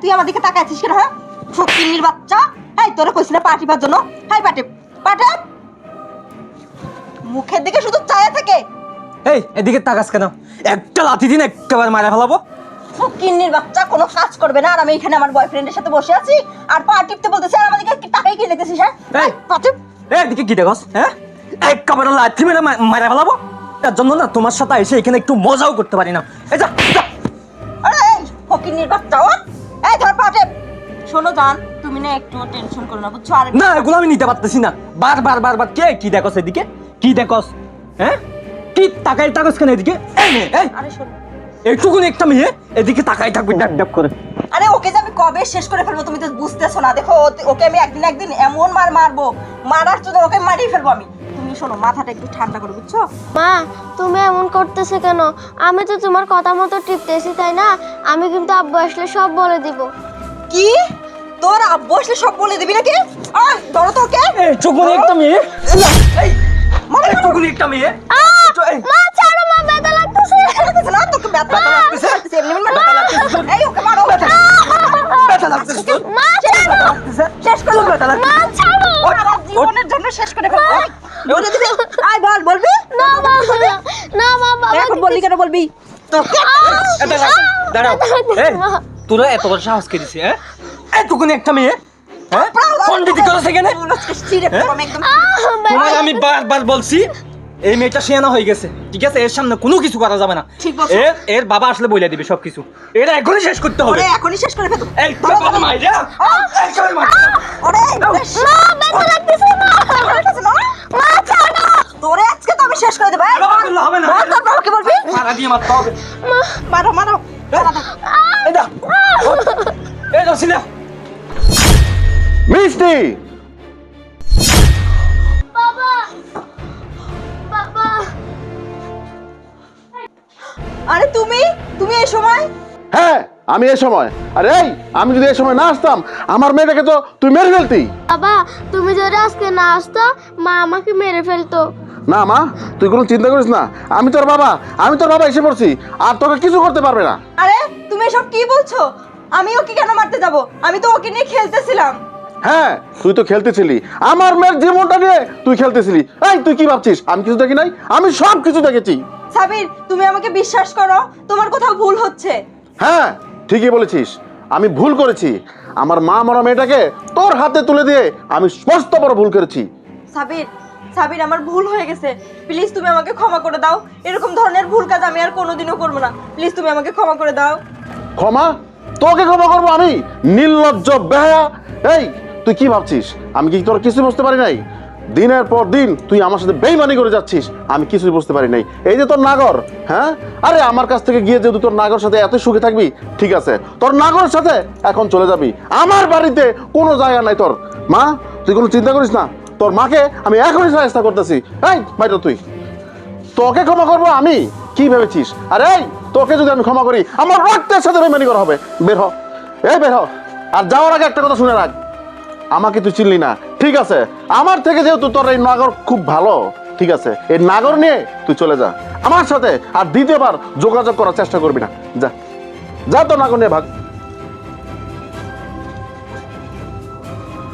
তুই আমার দিকে তাকাইছিস কেন? হ্যাঁ, ফকিন্নির বাচ্চা। এই তোরা কইছিস না পাটিবার জন্য? হাই পাটে পাটে, মুখের দিকে শুধু চায়া থাকে। এই এদিকে তাকাস কেন? একটা লাথি দিন একেবারে মারা ফেলাবো। ফকিন্নির বাচ্চা, কোনো কাজ করবে না, আর আমি এখানে আমার বয়ফ্রেন্ডের সাথে বসে আছি আর পা টিপতে বলতেছে, আর আমাদেরকে টাকাই কি লেগেছিস? হ্যাঁ, এই পাটে এদিকে কি দেখস? হ্যাঁ, একেবারে লাথি মেরে মারা ফেলাবো। তার জন্য না তোমার সাথে এসে এখানে একটু মজাও করতে পারি না। এই যা যা। আরে এই ফকিন্নির বাচ্চা, ও এই ধর পাটে। শোনো জান, তুমি না একটু টেনশন করো না, বুঝছো? আর না, এগুলো আমি নিতে পারতেছি না। বারবার বারবার কে কি দেখস? এদিকে কি দেখস? হ্যাঁ, কি তাকাই তাকাস কেন এদিকে? এই নে, এই আরে শোনো, একটুকুনি একটা মেয়ে এদিকে তাকাই থাকবে ডাক ডাক করে। আরে ওকে যে আমি কবে শেষ করে ফেলবো তুমি তো বুঝতেছো না। দেখো ওকে আমি একদিন এমন মারবো, মারার জন্য ওকে মারিয়ে ফেলবো আমি। তুমি শোনো, মাথাটা একটু ঠান্ডা করো, বুঝছো? মা, তুমি এমন করতেছে কেন? আমি তো তোমার কথা মতো টিপতেছি, তাই না? আমি কিন্তু আব্বু আসলে সব বলে দিব। কি? তোর আব্বু আসলে সব বলে দিবি নাকি? আয় ধরো তো ওকে। একটুকুনি একটা মেয়ে, এই মারো, একটুকুনি একটা মেয়ে। এই, মা ছাড়ো, মা ব্যথা লাগতেছে। লাগতেছে না তোকে? ব্যথা লাগতেছে? লাগতেছে, এমনি এমনি ব্যথা লাগতেছে। এই ওকে মারো। ব্যথা লাগতেছে তোর? মা ছাড়ো, শেষ করে দেবো। ব্যথা লাগতেছে? মা ছাড়ো। আমার জীবনের জন্য শেষ করে ফেলবো। বলে দিবি? আয় বল, বলবি? না মা, না মা, বাবা এখন বললি কেন? বলবি তোকে। দাঁড়াও, এই তোরা এত বড় সাহস কে দিছে? হ্যাঁ, এতটুকুনি একটা মেয়ে, হ্যাঁ পন্ডিতি করেছে কেন? আমি একদম তোমার আমি বারবার বলছি এই মেয়েটা শিয়ানা হয়ে গেছে, ঠিক আছে? এর সামনে কোনো কিছু করা যাবে না। ঠিক বলছো। এর বাবা আসলে বলে দিবে সবকিছু। এটা এখনই শেষ করতে হবে। ওরে এখনই শেষ করে ফেলবো। এই তোর বাবা মাইরা, এই তোর মা। ওরে মা ব্যথা লাগতেছে, মা। মা ছাড়ো। তোরে আজকে তো আমি শেষ করে দেবো। এই, বাবা বললে হবে না। বল তোর বাবাকে বলবি? মারা দিয়ে মারতে হবে। মারো মারো। এই দা, এই রসিনা, মিষ্টি, বাবা, বাবা। আরে তুমি তুমি এই সময়? হ্যাঁ আমি এই সময়। আরে এই, আমি যদি এই সময় না আসতাম আমার মেয়েটাকে তো তুই মেরে ফেলতি। বাবা, তুমি যদি আজকে না আসতো, মা আমাকে মেরে ফেলতো। না মা, তুই কোনো চিন্তা করিস না, আমি তোর বাবা এসে পড়ছি, আর তোকে কিছু করতে পারবে না। আরে তুমি এসব কি বলছো? আমি ওকে কেন মারতে যাব? আমি তো ওকে নিয়ে খেলতেছিলাম। হ্যাঁ তুই তো খেলতেছিলি, আমার মেয়ের জীবনটা নিয়ে তুই খেলতেছিলি। এই তুই কি ভাবছিস আমি কিছু দেখি নাই? আমি সব কিছু দেখেছি। সাবির, তুমি আমাকে বিশ্বাস করো, তোমার কোথাও ভুল হচ্ছে। হ্যাঁ ঠিকই বলেছিস, আমি ভুল করেছি। আমার মা মরা মেয়েটাকে তোর হাতে তুলে দিয়ে আমি স্পষ্ট বড় ভুল করেছি। সাবির, সাবির আমার ভুল হয়ে গেছে, প্লিজ তুমি আমাকে ক্ষমা করে দাও। এরকম ধরনের ভুল কাজ আমি আর কোনোদিনও করবো না। প্লিজ তুমি আমাকে ক্ষমা করে দাও। ক্ষমা? তোকে ক্ষমা করবো আমি? নির্লজ্জ বেহায়া! এই তুই কি ভাবছিস আমি কি তোর কিছু বুঝতে পারি নাই? দিনের পর দিন তুই আমার সাথে বেইমানি করে যাচ্ছিস, আমি কিছুই বুঝতে পারি নাই। এই যে তোর নাগর, হ্যাঁ আরে আমার কাছ থেকে গিয়ে যেহেতু তোর নাগর সাথে এত সুখে থাকবি, ঠিক আছে, তোর নাগরের সাথে এখন চলে যাবি। আমার বাড়িতে কোনো জায়গা নাই তোর। মা তুই কোনো চিন্তা করিস না, তোর মাকে আমি এখনই চেষ্টা করতেছি। এই বাইরে তুই, তোকে ক্ষমা করবো আমি? কি ভেবেছিস? আরে এই তোকে যদি আমি ক্ষমা করি আমার রক্তের সাথে বেইমানি করা হবে। বের হ, এই বের হ। আর যাওয়ার আগে একটা কথা শুনে রাখ, আমাকে তুই চিনলি না, ঠিক আছে? আমার থেকে যেহেতু তোর এই নাগর খুব ভালো, ঠিক আছে, এই নাগর নিয়ে তুই চলে যা আমার সাথে, আর দ্বিতীয়বার যোগাযোগ করার চেষ্টা করবি না। যা যা, তোর নাগর নিয়ে ভাগ।